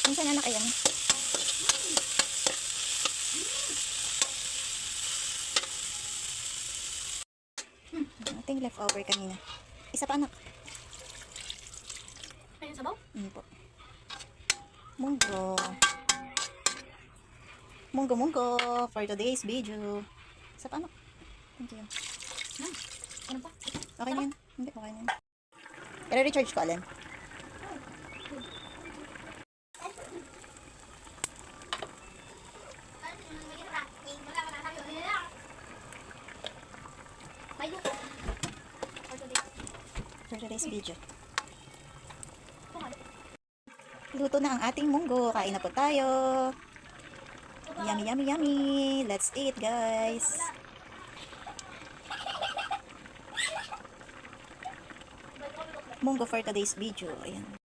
Minsan anak ayan. Ating leftover kanina. Isa pa anak. Ayun sabaw? Po. Munggo. Munggo for today's video. Isa pa anak. Thank you. Ano pa? Okay na yan. Hindi, okay na yan. Pero recharge ko, Alan. For today's video. Luto na ang ating munggo. Kain na po tayo. Yummy, yummy, yummy. Let's eat, guys. Munggo for today's video. Ayan.